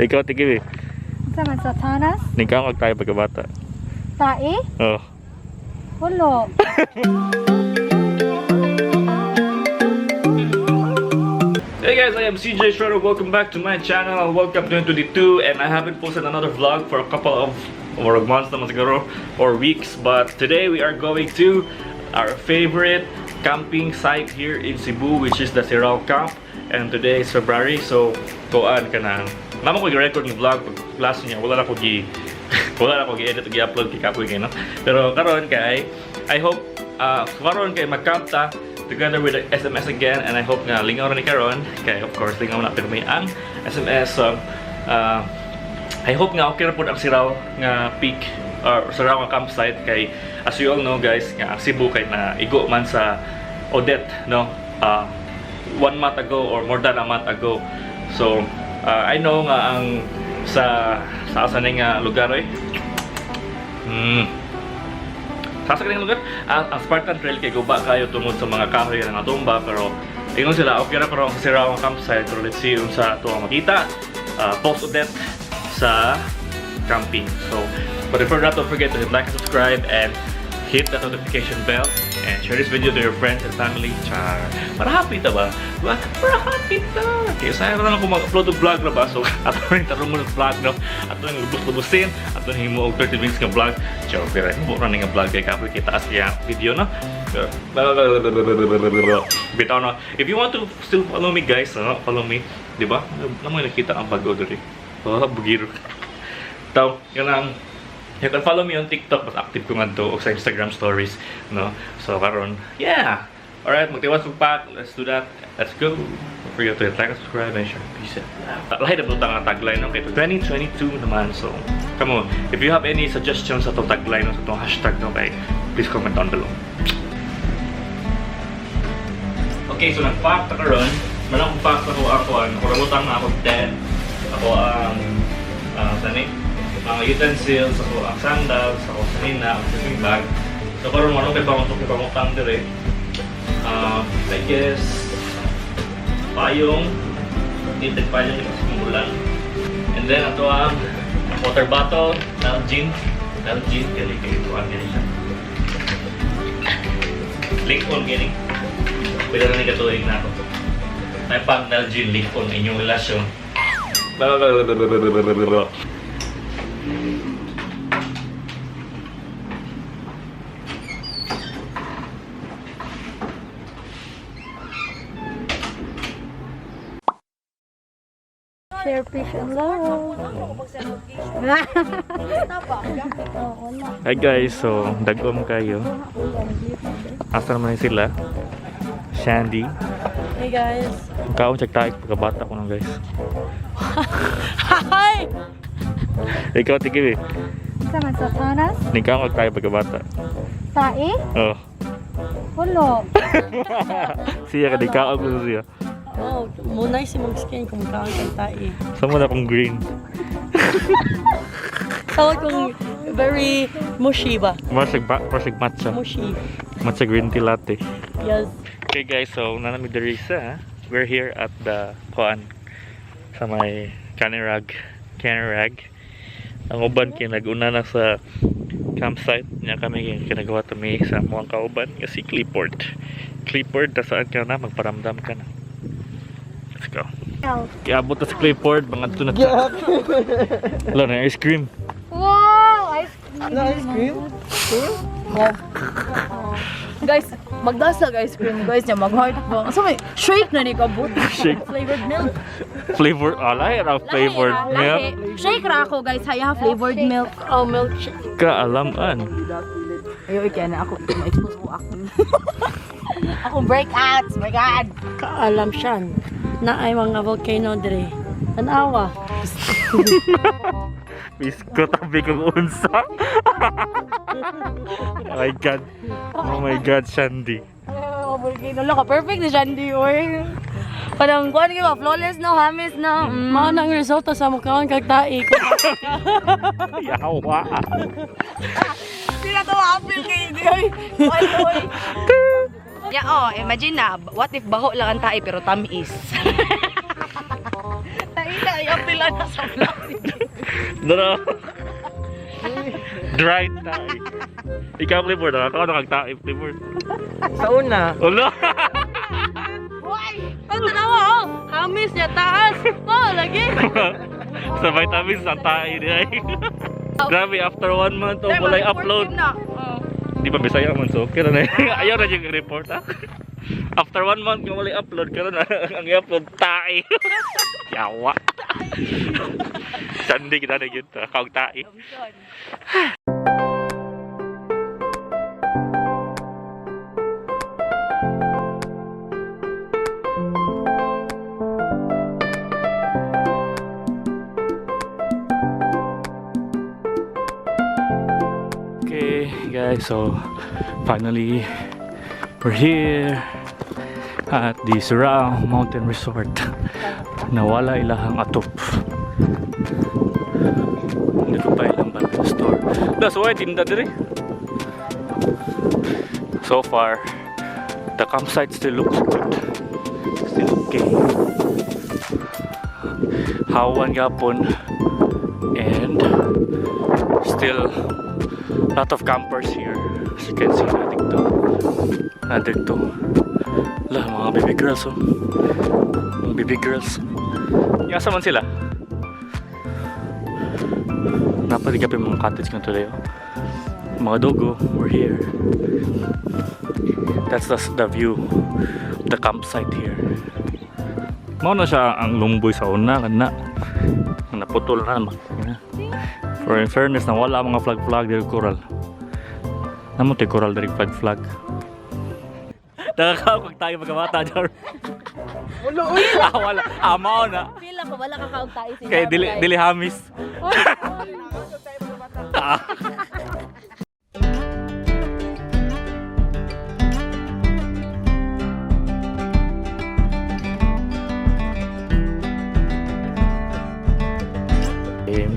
Ikaw tigil eh. Sama sa tanas? Nagkakag tayo pagkabata. TAE? Oo. Wala. Hey guys, I am TAE. Welcome back to my channel. Welcome to 2022, and I haven't posted another vlog for a couple of months naman siguro, or weeks. But today we are going to our favorite camping site here in Cebu, which is the Sirao Camp. And today is February, so tuan ka na. Naman ko i-record yung vlog pag class niya. Wala na ko i-edit o i-upload kay Kapoy kayo, no? Pero karon kay, I hope karon kay mag-camp ta together with the SMS again, and I hope nga lingaw na ni karon kay, of course lingaw na pirmi ang SMS. So I hope nga okay ra pud ang Sirao nga peak or Sirao nga campsite kay, as you all know guys, nga ang Cebu kay na igo man sa Odette, no? 1 month ago or more than a month ago. So I know nga ang sa asan nga lugar eh. Sa kaning lugar, ang Spartan Trail kay guba kayo tungod sa mga kahoy nga tumba, pero ingon sila okay ra karon sa Sirao campsite. Pero let's see sa ato ang makita Post-Odette sa camping. So but before that, don't forget to hit like and subscribe and hit that notification bell and share this video to your friends and family. Char, para happy ta ba? Diba? Para happy ta. Kaya sayang na lang kung mag-upload ng vlog na ba? So ato rin tarong mo ng vlog, no? Ato rin lubos-lubusin, ato rin mo 30 minutes ng vlog. Char, pero mo rin ng vlog kay Kapoy kita as yung video, no? Bitaw, no? If you want to still follow me guys, follow me, diba? Naman nakita ang bago doon eh. Oh, bugiro. Tao, yun ang you can follow me on TikTok, mas active ko nga to, o sa Instagram stories, no? So, karon, yeah! Alright, magtiwas magpak, let's do that. Let's go! Don't forget to hit like, subscribe, and share. Peace out. Lahat na po ang tagline ng kito 2022 naman, so come on. If you have any suggestions sa itong tagline, sa itong hashtag, no, kay, please comment down below. Okay, so nag-pack na karon. Malang pack na ako, nakurabutang na ako 10. Ako ang, sani? Mga utensils, ako ang sandals, ako sanina, ang swimming bag. So karon ano kay pangutang dire. I guess payong, tinted payong yung simulan. And then ato ang water bottle, Nalgene, kaya kayo tuwan gani siya. Link-on gani. Pwede na ni katuwing na ako. May pang Nalgene, link-on inyong relasyon. Share, peace, and love. Hi guys, so dagom kayo. Asa naman sila? Shandy. Hey guys. Kaon check tayo pagkabata ko nang guys. Hi! Ikaw tigil eh. Sama sa tanas? Nagkakag tayo pagkabata. TAE? Oo. Wala. Siya ka, nagkakag mo siya. Oh, munay si mong skin kung magkaon kang TAE. Sama na akong green. Tawag kong very mushy ba? Masag matcha. Mushy. Matcha green tea latte. Yes. Okay guys, so nanamig the Risa. We're here at the sa may Kan-irag. Ang uban kinaguna na sa campsite niya kami kinagawa tumi sa muang kauban nga si Clifford, ta saan ka na magparamdam ka na. Let's go. Kiabot na si Clifford, mga ito na sa wala na ice cream. Wow! Ice cream. Ano ice cream? Guys, magdasag ice cream guys niya, mag-heart ba? So may shake na ni kabut. Shake. Flavored milk. Flavor, alay na flavored milk. Shake ra ako guys, haya flavored milk. Oh, milkshake. Kaalaman. Ayo ikay na ako, ma-expose ko ako. Akong breakouts, my god. Kaalam siya na ay mga volcano dire. Tanawa. Bisko tabi kong unsa. Oh my god, Shandy. Oh, volcano lang ka. Perfect na Shandy, oy. Parang kuhan ka ba? Flawless no, hamis no. Mao nang resulta sa mukhaon kag TAE. Yawa. Sila to apil kay Oy. Oy. Yeah, oh, imagine na, what if baho lang ang TAE pero tamis? TAE Ay, apila na sa vlog. Dara. Dry tie. Ikaw, Clifford, ako nakagtae, Clifford. Sa una. Wala. Ang tanawa, oh! Hamis niya, taas! Oh, lagi! Sa vitamins, ang tae niya. Grabe, after 1 month, walay upload. Di ba Bisaya man, so okay na. Ayaw na yung report, ha? After 1 month, yung walay upload, kaya na ang i-upload, tae. Yawa. Sandi kita na yun, kaog tae. Okay guys, so finally we're here at the Sirao Mountain Resort. Nawala ilahang atop. Hindi ko pa ilang ba store. That's why tinda dire. So far, the campsite still looks good. Still okay. Hawan gapon and still lot of campers here. As you can see, natin to. Lah, mga baby girls, oh. Mga baby girls. Yasa man sila. Napaligap yung mga cottage nga today, oh. Mga dogo, we're here. That's the view of the campsite here. Mao na siya ang lumboy sa una, kana. Naputol na. For in fairness, na wala mga flag dari coral. Namo te coral dari flag. Nakakawag tayo magkamata dyan. Wala. Amaw na. Pila ko, wala kakaog tayo siya. Kaya dili hamis.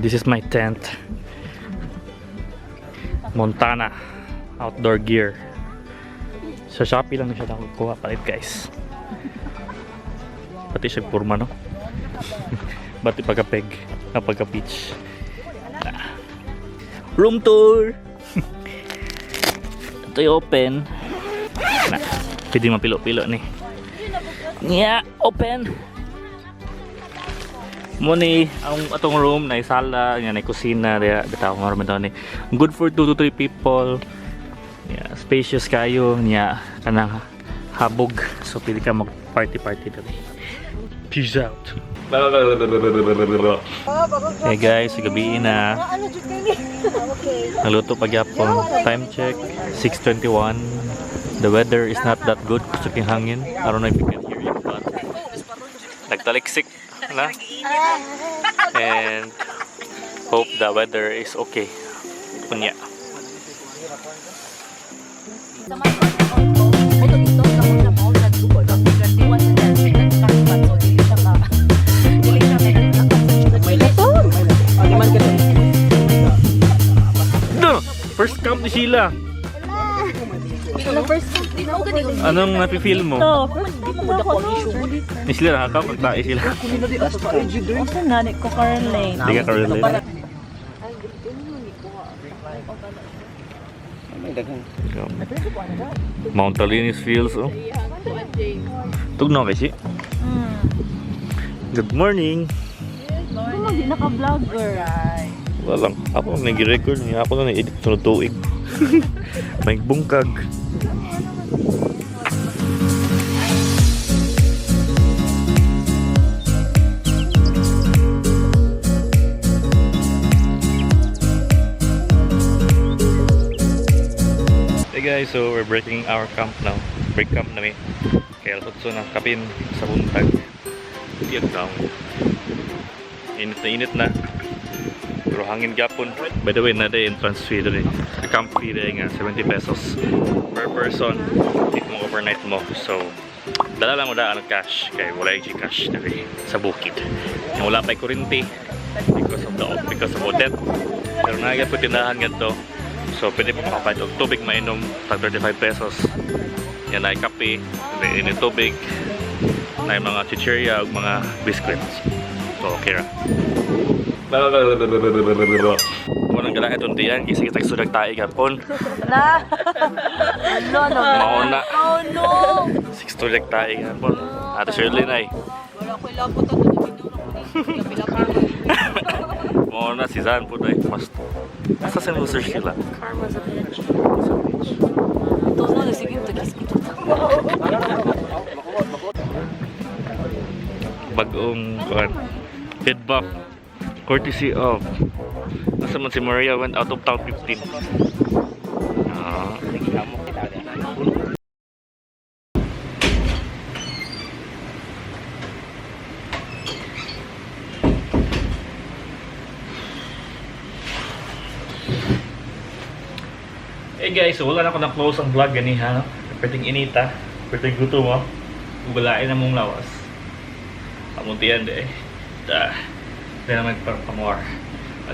This is my tent. Montana outdoor gear. Sa Shopee lang na siya nakukuha palit guys. Pati siya purma no. Bati pagka-peg, pagka-pitch. Room tour. Ito yung open. Na, pwede mapilo-pilo ni. Yeah, open. Muni ang atong room na sala, nga na kusina, dia bitaw nga ron ni. Good for 2 to 3 people. Yeah, spacious kayo niya kanang habog. So pili ka mag party dali. Peace out. Hey guys, gabi na. Naluto pagyapon. Time check 6:21. The weather is not that good kasi yung hangin. I don't know if you can hear it, but nagtaliksik na. And hope the weather is okay. Kunya. First camp ni Sheila. Anong napifeel mo? Ni Sheila nakaka magtae sila. Asa na di ko karelate. Hindi ka karelate. Mount Talinis Fields, oh. Tugnaw kasi. Good morning. Ano di naka-vlogger? Walang, ako nag-record niya. Ako na nag-edit sa tuig. May bungkag. Hey guys, so we're breaking our camp now. Break camp na may. Kaya tutso na kapin sa buntag. Tiyag down. Init na. Pero hangin gapon. By the way, na day entrance fee dali. The camp fee day nga 70 pesos per person. If mo overnight mo. So, dala lang mo daan ng cash. Kaya wala yung cash dali sa bukid. Wala pa'y kurinti because of Odette. Pero nagiging po tindahan nga to. So, pwede mo makapahit og tubig mainom tag 35 pesos. Yan ay kape, ini tubig, na mga chichirya ug mga biscuits. Okay ra. Kung nang galakan tuntian, kasi kita sudah tayo gapon. Na. Ano na? Mauna. Oh no. 6 tulik tayo gapon. Ato Shirley na eh. Wala ko ilapot ako na binura. Mauna si Zan po na eh. Nasa sa research sila. Karma's a bitch. Ito na, sige, tagis ko. Bagong feedback courtesy of nasa man si Maria went out of town 15. Hey guys, so wala na ako na-close ang vlog ganiha, no? Pwedeng inita, pwedeng guto mo, ubalain na mong lawas. Pamuntian de. Then I'm for more.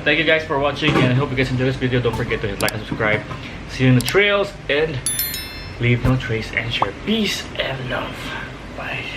Thank you guys for watching, and I hope you guys enjoyed this video. Don't forget to hit like and subscribe. See you in the trails, and leave no trace and share. Peace and love. Bye.